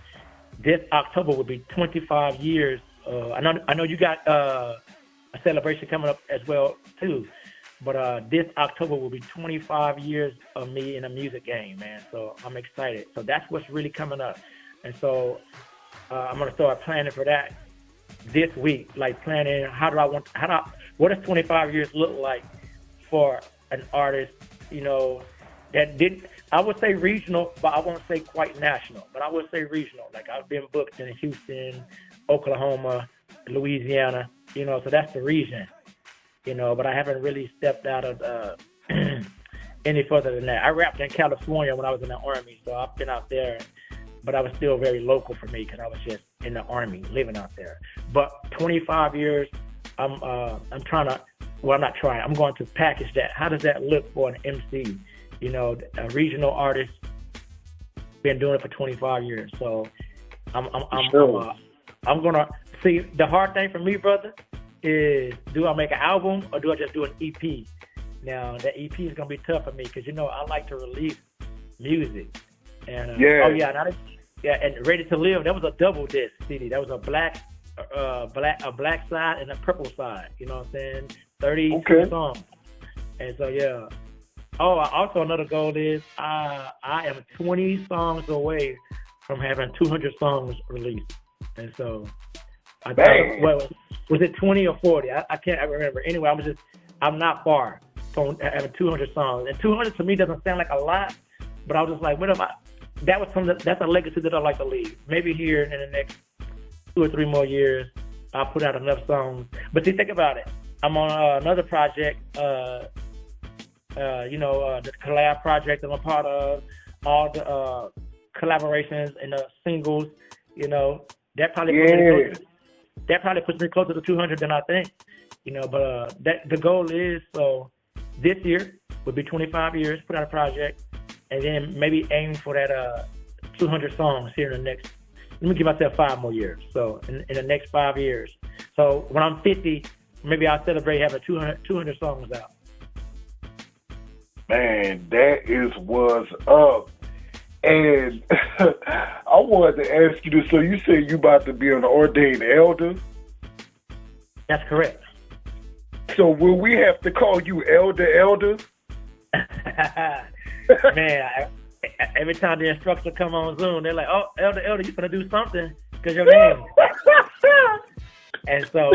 this October will be 25 years. I know you got a celebration coming up as well too, but this October will be 25 years of me in the music game, man. So I'm excited. So that's what's really coming up, and so I'm gonna start planning for that this week. Like planning what does 25 years look like for an artist? That didn't. I would say regional, but I won't say quite national. But I would say regional. Like I've been booked in Houston, Oklahoma, Louisiana. So that's the region. But I haven't really stepped out of any further than that. I rapped in California when I was in the Army, so I've been out there. But I was still very local for me because I was just in the Army, living out there. But 25 years, I'm trying to. Well, I'm not trying. I'm going to package that. How does that look for an MC? A regional artist, been doing it for 25 years. So I'm gonna see. The hard thing for me, brother, is do I make an album or do I just do an EP? Now the EP is gonna be tough for me because I like to release music. And and Ready to Live, that was a double disc CD. That was a black side and a purple side. You know what I'm saying? 32 songs. And so yeah. Oh, also another goal is I am 20 songs away from having 200 songs released, and so I thought, was it 20 or 40? I can't remember. Anyway, I'm not far from having 200 songs, and 200 to me doesn't sound like a lot, but I was just like, what if that's a legacy that I like to leave. Maybe here in the next 2 or 3 more years, I'll put out enough songs. But see, think about it. I'm on another project. The collab project I'm a part of, all the collaborations and the singles, that probably puts me closer to 200 than I think, but the goal is, so this year would be 25 years, put out a project, and then maybe aim for that 200 songs here in the next, let me give myself 5 more years. So in the next 5 years. So when I'm 50, maybe I'll celebrate having 200 songs out. Man, that is what's up. And I wanted to ask you this. So you said you about to be an ordained elder? That's correct. So will we have to call you elder? Man, every time the instructor come on Zoom, they're like, "Oh, elder, you gonna do something because your name." And so,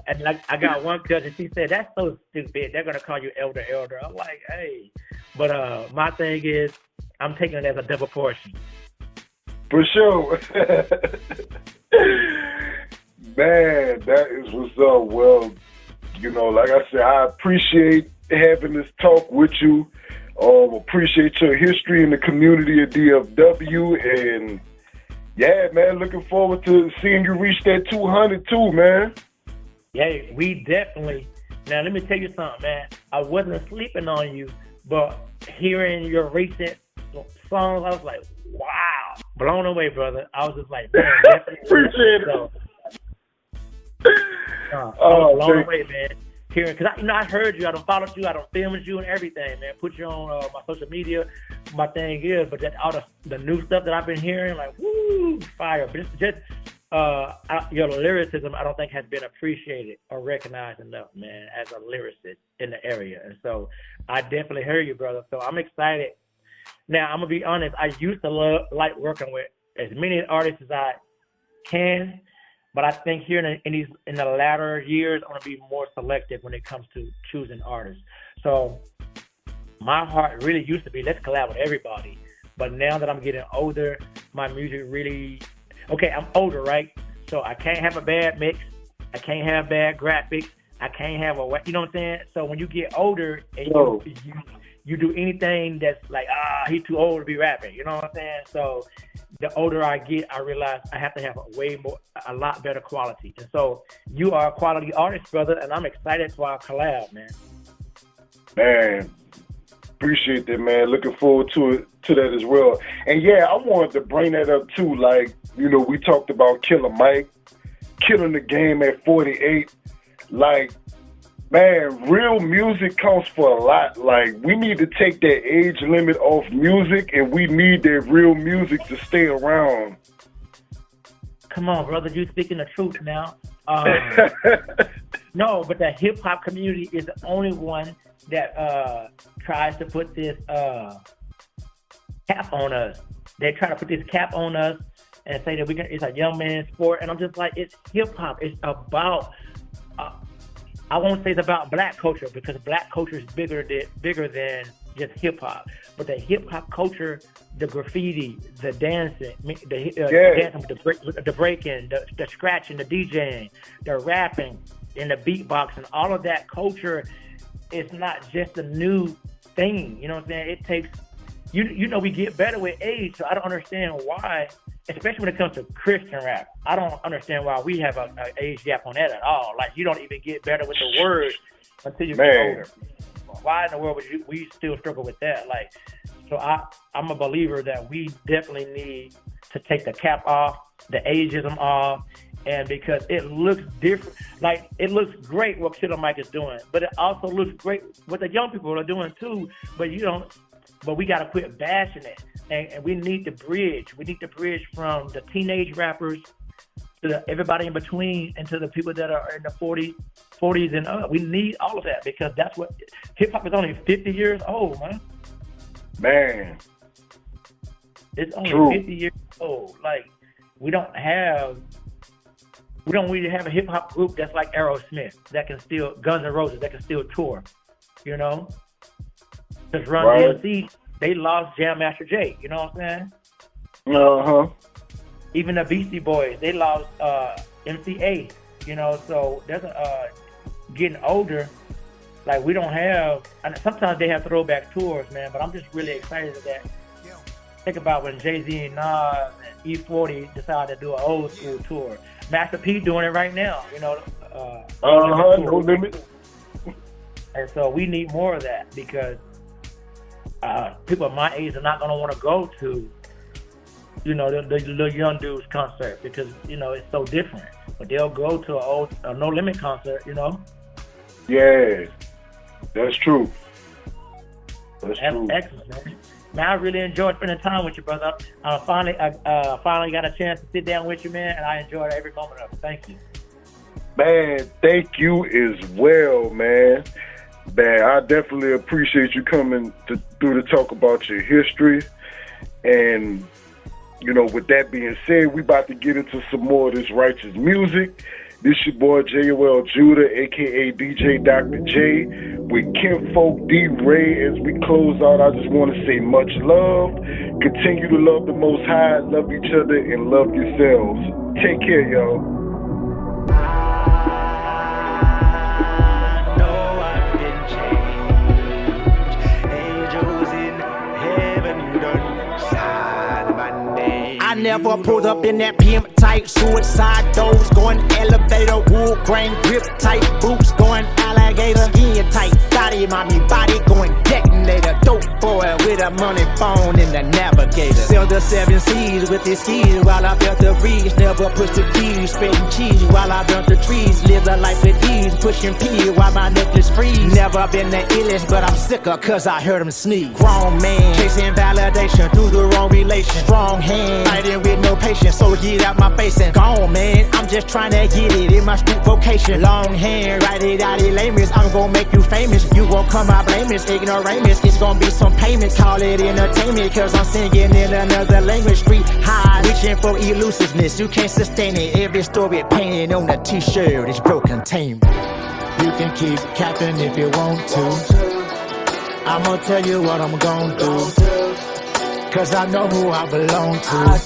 and like I got one cousin, she said, "That's so stupid. They're gonna call you elder." I'm like, "Hey," but my thing is, I'm taking it as a double portion. For sure. Man, that is what's up. Well, you know, like I said, I appreciate having this talk with you. Appreciate your history in the community of DFW, and yeah, man, looking forward to seeing you reach that 200 too, man. Yeah, we definitely. Now, let me tell you something, man. I wasn't sleeping on you, but hearing your recent songs, I was like, wow, blown away, brother. I was just like, man, definitely. Appreciate it. So, I was blown away, man. Hearing, because I heard you, I don't follow you, I don't film you and everything, man. Put you on my social media. My thing is, but that all the new stuff that I've been hearing, like, woo, fire. But it's just your lyricism, I don't think has been appreciated or recognized enough, man, as a lyricist in the area. And so I definitely hear you, brother. So I'm excited. Now, I'm gonna be honest. I used to like working with as many artists as I can. But I think here in the latter years, I want to be more selective when it comes to choosing artists. So my heart really used to be, let's collab with everybody. But now that I'm getting older, my music really, okay, I'm older, right? So I can't have a bad mix. I can't have bad graphics. I can't have you know what I'm saying? So when you get older and you do anything that's like, he's too old to be rapping, you know what I'm saying? So the older I get, I realize I have to have a lot better quality. And so you are a quality artist, brother, and I'm excited for our collab, man. Man, appreciate that, man. Looking forward to that as well. And yeah, I wanted to bring that up too. Like, you know, we talked about Killer Mike, killing the game at 48. Like, man, real music counts for a lot. Like, we need to take that age limit off music, and we need that real music to stay around. Come on, brother, you speaking the truth now. No, but the hip-hop community is the only one that tries to put this cap on us. They try to put this cap on us and say that it's a young man's sport, and I'm just like, it's hip-hop. It's about... I won't say it's about black culture, because black culture is bigger than just hip hop. But the hip hop culture, the graffiti, the dancing, dancing with the breaking, the scratching, the DJing, the rapping, and the beatboxing, all of that culture is not just a new thing. You know what I'm saying? It takes, you know, we get better with age. So I don't understand why, especially when it comes to Christian rap. I don't understand why we have an age gap on that at all. Like, you don't even get better with the words until you get older. Why in the world would we still struggle with that? Like, so I'm a believer that we definitely need to take the cap off, the ageism off, and because it looks different. Like, it looks great what Killer Mike is doing, but it also looks great what the young people are doing too. But we got to quit bashing it. And we need to bridge. We need to bridge from the teenage rappers to everybody in between, and to the people that are in the 40s and up. We need all of that, because that's what hip-hop is only 50 years old, man. Man. It's only True. 50 years old. Like, we don't really have a hip-hop group that's like Aerosmith, that can still, Guns N' Roses, that can still tour, you know? Because Run DMC, they lost Jam Master Jay, you know what I'm saying? Uh-huh. Even the Beastie Boys, they lost MCA, you know, so there's getting older, like, we don't have, and sometimes they have throwback tours, man, but I'm just really excited at that. Think about when Jay-Z and Nas and E40 decided to do an old school tour. Master P doing it right now, you know. No Limit. And so we need more of that, because people my age are not going to want to go to, you know, the young dudes concert, because, you know, it's so different. But they'll go to a No Limit concert, you know. Yeah, that's true. That's That's true. excellent, man. Man, I really enjoyed spending time with you, brother. I finally got a chance to sit down with you, man, and I enjoyed every moment of it. Thank you. Man, thank you as well, man. Man, I definitely appreciate you coming through to talk about your history. And, you know, with that being said, we about to get into some more of this righteous music. This your boy J.O.L. Judah, a.k.a. DJ Dr. J, with Kinfolk D. Ray. As we close out, I just want to say much love. Continue to love the Most High, love each other, and love yourselves. Take care, y'all. I never pulled up in that pimp tight, suicide doors, going elevator, wood grain, grip tight, boots going alligator, skin tight, body, mommy body going detonator, dope boy with a money phone in the navigator. Sell the 7 C's with his skis while I felt the breeze, never push the keys, spreading cheese while I burnt the trees, live the life with ease, pushing P while my necklace freeze. Never been the illest, but I'm sicker cause I heard him sneeze. Grown man, chasing validation through the wrong relation, strong hand, fighting with no patience, so get out my face and gone, man. I'm just trying to get it in my street vocation. Long hand, write it out in layman's. I'm gonna make you famous. You won't come out blameless, ignoramus. It's gonna be some payment, call it entertainment, cause I'm singing in another language. Street high, reaching for elusiveness. You can't sustain it. Every story painted on a t-shirt is broken tame. You can keep capping if you want to. I'ma tell you what I'm gonna do, cause I know who I belong to.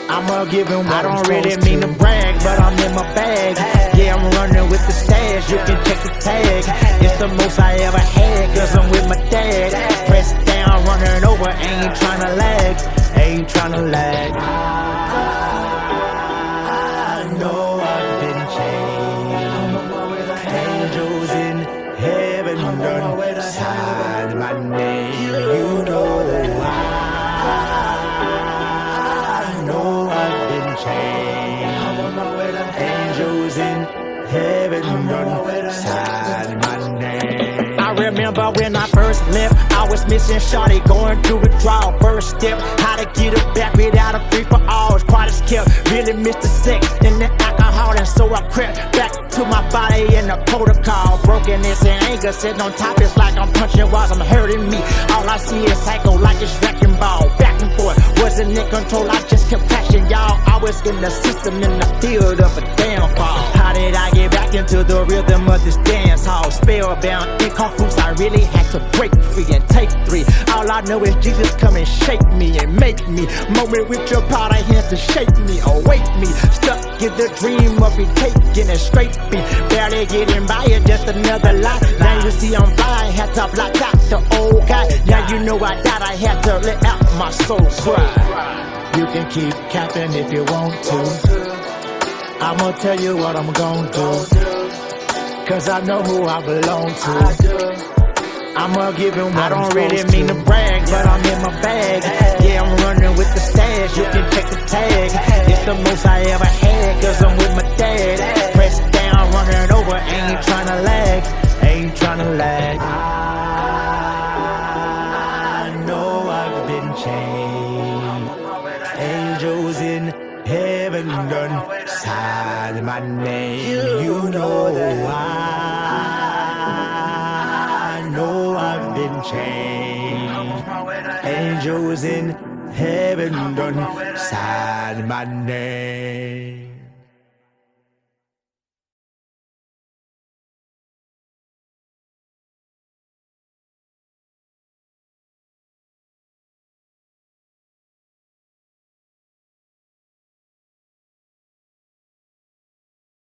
I'ma give him what I don't really mean to brag, but I'm in my bag. Yeah, I'm running with the stash, you can check the tag. It's the most I ever had, cause I'm with my dad. Press down, running over, ain't tryna lag, ain't tryna lag. I know I've been changed. Angels in heaven done sign my name. You know angels in heaven done sign my name. I remember when I first left, I was missing shawty, going through withdrawal. First step, how to get it back without a free for all. Quite as kept, really missed the sex and the alcohol, and so I crept back to my body in the protocol. Brokenness and anger sitting on top, it's like I'm punching walls, I'm hurting me. All I see is cycle like it's wrecking ball. Back and forth, wasn't in control, I just kept crashing, y'all. I was in the system, in the field of a damn ball. How did I get back into the rhythm of this dance hall? Spellbound, in confused, I really had to break free and take 3. All I know is Jesus come and shake me and make me. Moment with your powder hands to shake me, awake me. Stuck in the dream of it taking a straight beat. Barely getting by it, just another lie. Now you see I'm fly, had to block out the old guy. Now you know I died, I had to let out my soul cry. You can keep capping if you want to. I'ma tell you what I'm gonna do, cause I know who I belong to. I'ma give him what I don't really mean to brag, but I'm in my bag. Yeah, I'm running with the stash, you can check the tag. It's the most I ever had, cause I'm with my dad. Press down, running over, ain't tryna lag, ain't tryna lag. I know I've been changed. Angels in heaven done sign my name. You know I know I've been changed. Angels in heaven done sign my name.